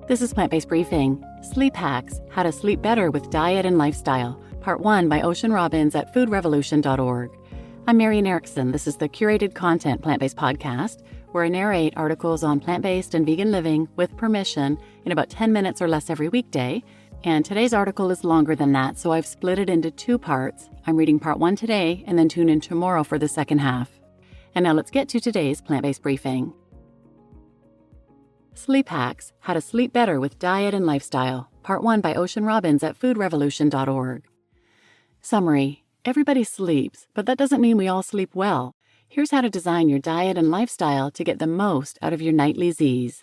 This is Plant-Based Briefing, Sleep Hacks, How to Sleep Better with Diet and Lifestyle, Part 1 by Ocean Robbins at foodrevolution.org. I'm Marian Erickson. This is the curated content plant-based podcast where I narrate articles on plant-based and vegan living with permission in about 10 minutes or less every weekday. And today's article is longer than that, so I've split it into two parts. I'm reading part 1 today and then tune in tomorrow for the second half. And now let's get to today's plant-based briefing. Sleep Hacks, How to Sleep Better with Diet and Lifestyle, Part 1 by Ocean Robbins at foodrevolution.org. Summary: everybody sleeps, but that doesn't mean we all sleep well. Here's how to design your diet and lifestyle to get the most out of your nightly Z's.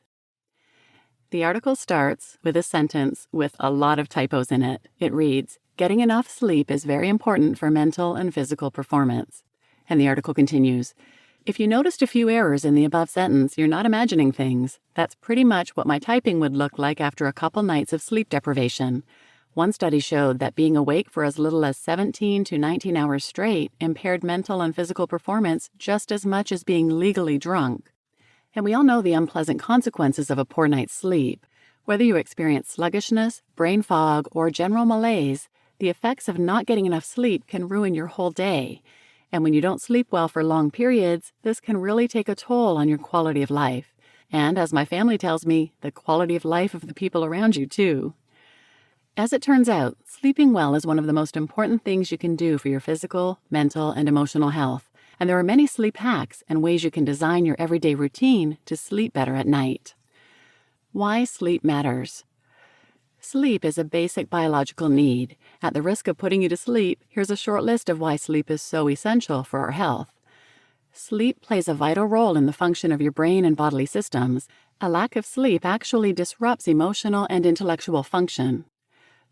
The article starts with a sentence with a lot of typos in it. It reads, "Getting enough sleep is very important for mental and physical performance." And the article continues, "If you noticed a few errors in the above sentence, you're not imagining things. That's pretty much what my typing would look like after a couple nights of sleep deprivation. One study showed that being awake for as little as 17 to 19 hours straight impaired mental and physical performance just as much as being legally drunk." And we all know the unpleasant consequences of a poor night's sleep. Whether you experience sluggishness, brain fog, or general malaise, the effects of not getting enough sleep can ruin your whole day. And when you don't sleep well for long periods, this can really take a toll on your quality of life. And as my family tells me, the quality of life of the people around you, too. As it turns out, sleeping well is one of the most important things you can do for your physical, mental, and emotional health. And there are many sleep hacks and ways you can design your everyday routine to sleep better at night. Why sleep matters. Sleep is a basic biological need. At the risk of putting you to sleep, here's a short list of why sleep is so essential for our health. Sleep plays a vital role in the function of your brain and bodily systems. A lack of sleep actually disrupts emotional and intellectual function.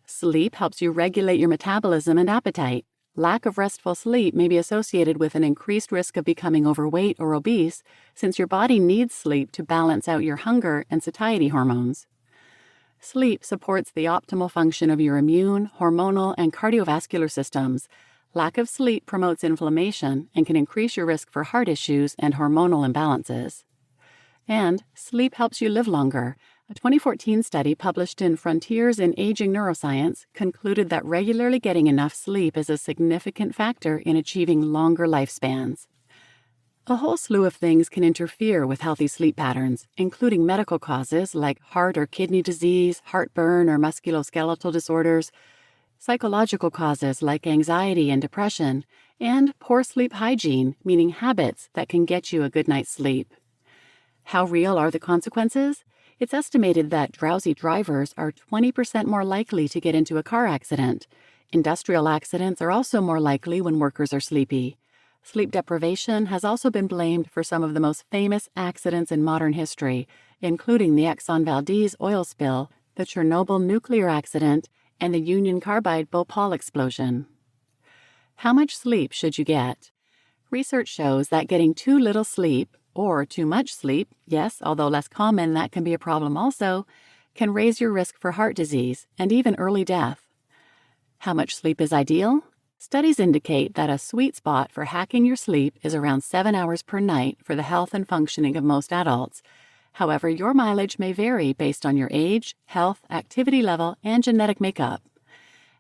Sleep helps you regulate your metabolism and appetite. Lack of restful sleep may be associated with an increased risk of becoming overweight or obese, since your body needs sleep to balance out your hunger and satiety hormones. Sleep supports the optimal function of your immune, hormonal, and cardiovascular systems. Lack of sleep promotes inflammation and can increase your risk for heart issues and hormonal imbalances. And sleep helps you live longer. A 2014 study published in Frontiers in Aging Neuroscience concluded that regularly getting enough sleep is a significant factor in achieving longer lifespans. A whole slew of things can interfere with healthy sleep patterns, including medical causes like heart or kidney disease, heartburn, or musculoskeletal disorders, psychological causes like anxiety and depression, and poor sleep hygiene, meaning habits that can get you a good night's sleep. How real are the consequences? It's estimated that drowsy drivers are 20% more likely to get into a car accident. Industrial accidents are also more likely when workers are sleepy. Sleep deprivation has also been blamed for some of the most famous accidents in modern history, including the Exxon Valdez oil spill, the Chernobyl nuclear accident, and the Union Carbide Bhopal explosion. How much sleep should you get? Research shows that getting too little sleep, or too much sleep, yes, although less common, that can be a problem also, can raise your risk for heart disease and even early death. How much sleep is ideal? Studies indicate that a sweet spot for hacking your sleep is around 7 hours per night for the health and functioning of most adults. However, your mileage may vary based on your age, health, activity level, and genetic makeup.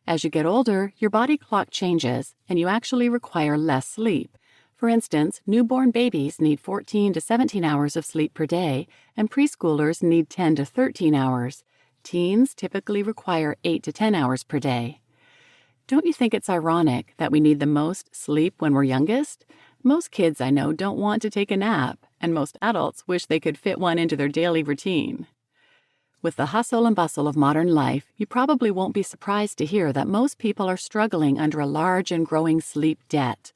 As you get older, your body clock changes, and you actually require less sleep. For instance, newborn babies need 14 to 17 hours of sleep per day, and preschoolers need 10 to 13 hours. Teens typically require 8 to 10 hours per day. Don't you think it's ironic that we need the most sleep when we're youngest? Most kids I know don't want to take a nap, and most adults wish they could fit one into their daily routine. With the hustle and bustle of modern life, you probably won't be surprised to hear that most people are struggling under a large and growing sleep debt.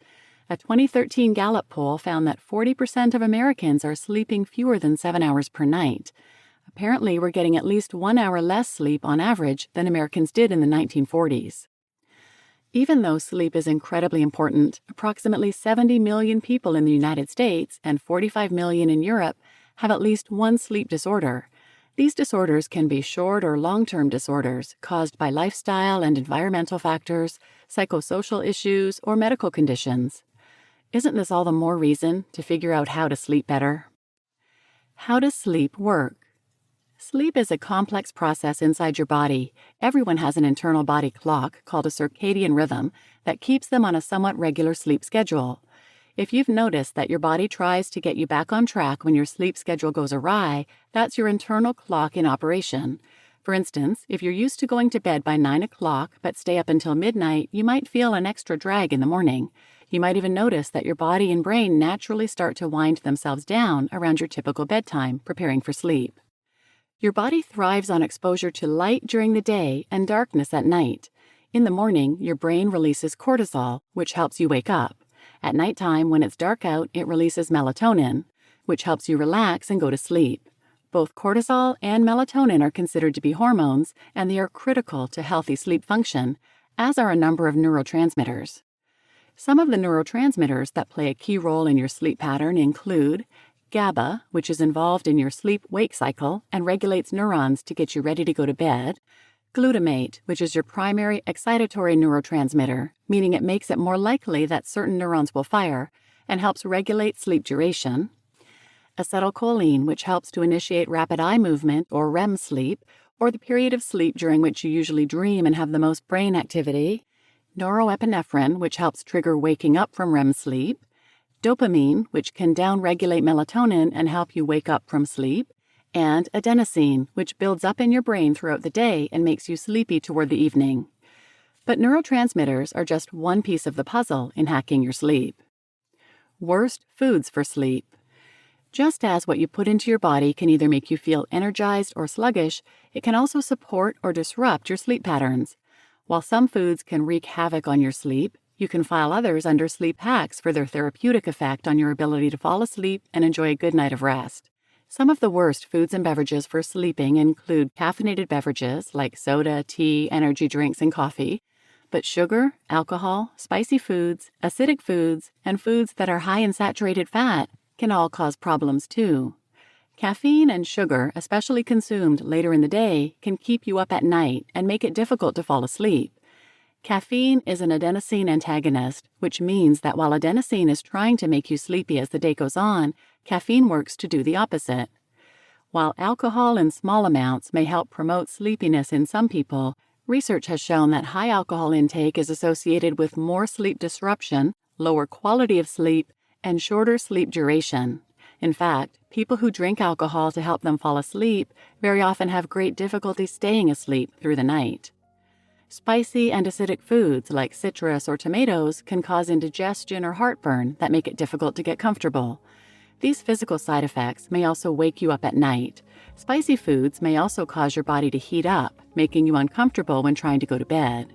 A 2013 Gallup poll found that 40% of Americans are sleeping fewer than 7 hours per night. Apparently, we're getting at least 1 hour less sleep on average than Americans did in the 1940s. Even though sleep is incredibly important, approximately 70 million people in the United States and 45 million in Europe have at least one sleep disorder. These disorders can be short or long-term disorders caused by lifestyle and environmental factors, psychosocial issues, or medical conditions. Isn't this all the more reason to figure out how to sleep better? How does sleep work? Sleep is a complex process inside your body. Everyone has an internal body clock called a circadian rhythm that keeps them on a somewhat regular sleep schedule. If you've noticed that your body tries to get you back on track when your sleep schedule goes awry, that's your internal clock in operation. For instance, if you're used to going to bed by 9 o'clock but stay up until midnight, you might feel an extra drag in the morning. You might even notice that your body and brain naturally start to wind themselves down around your typical bedtime, preparing for sleep. Your body thrives on exposure to light during the day and darkness at night. In the morning, your brain releases cortisol, which helps you wake up. At nighttime, when it's dark out, it releases melatonin, which helps you relax and go to sleep. Both cortisol and melatonin are considered to be hormones, and they are critical to healthy sleep function, as are a number of neurotransmitters. Some of the neurotransmitters that play a key role in your sleep pattern include GABA, which is involved in your sleep-wake cycle and regulates neurons to get you ready to go to bed, glutamate, which is your primary excitatory neurotransmitter, meaning it makes it more likely that certain neurons will fire and helps regulate sleep duration, acetylcholine, which helps to initiate rapid eye movement or REM sleep, or the period of sleep during which you usually dream and have the most brain activity, norepinephrine, which helps trigger waking up from REM sleep, dopamine, which can downregulate melatonin and help you wake up from sleep, and adenosine, which builds up in your brain throughout the day and makes you sleepy toward the evening. But neurotransmitters are just one piece of the puzzle in hacking your sleep. Worst foods for sleep. Just as what you put into your body can either make you feel energized or sluggish, it can also support or disrupt your sleep patterns. While some foods can wreak havoc on your sleep, you can file others under sleep hacks for their therapeutic effect on your ability to fall asleep and enjoy a good night of rest. Some of the worst foods and beverages for sleeping include caffeinated beverages like soda, tea, energy drinks, and coffee, but sugar, alcohol, spicy foods, acidic foods, and foods that are high in saturated fat can all cause problems too. Caffeine and sugar, especially consumed later in the day, can keep you up at night and make it difficult to fall asleep. Caffeine is an adenosine antagonist, which means that while adenosine is trying to make you sleepy as the day goes on, caffeine works to do the opposite. While alcohol in small amounts may help promote sleepiness in some people, research has shown that high alcohol intake is associated with more sleep disruption, lower quality of sleep, and shorter sleep duration. In fact, people who drink alcohol to help them fall asleep very often have great difficulty staying asleep through the night. Spicy and acidic foods like citrus or tomatoes can cause indigestion or heartburn that make it difficult to get comfortable. These physical side effects may also wake you up at night. Spicy foods may also cause your body to heat up, making you uncomfortable when trying to go to bed.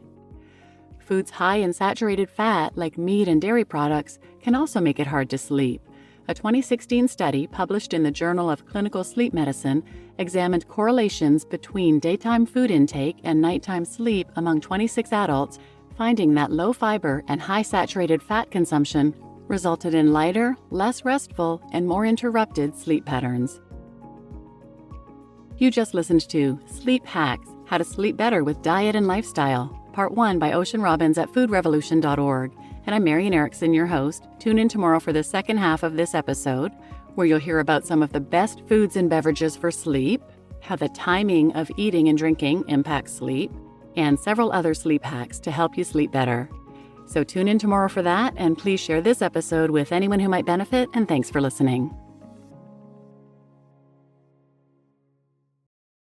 Foods high in saturated fat, like meat and dairy products, can also make it hard to sleep. A 2016 study published in the Journal of Clinical Sleep Medicine examined correlations between daytime food intake and nighttime sleep among 26 adults, finding that low fiber and high saturated fat consumption resulted in lighter, less restful, and more interrupted sleep patterns. You just listened to Sleep Hacks, How to Sleep Better with Diet and Lifestyle, Part 1 by Ocean Robbins at foodrevolution.org. And I'm Marian Erickson, your host. Tune in tomorrow for the second half of this episode, where you'll hear about some of the best foods and beverages for sleep, how the timing of eating and drinking impacts sleep, and several other sleep hacks to help you sleep better. So tune in tomorrow for that, and please share this episode with anyone who might benefit, and thanks for listening.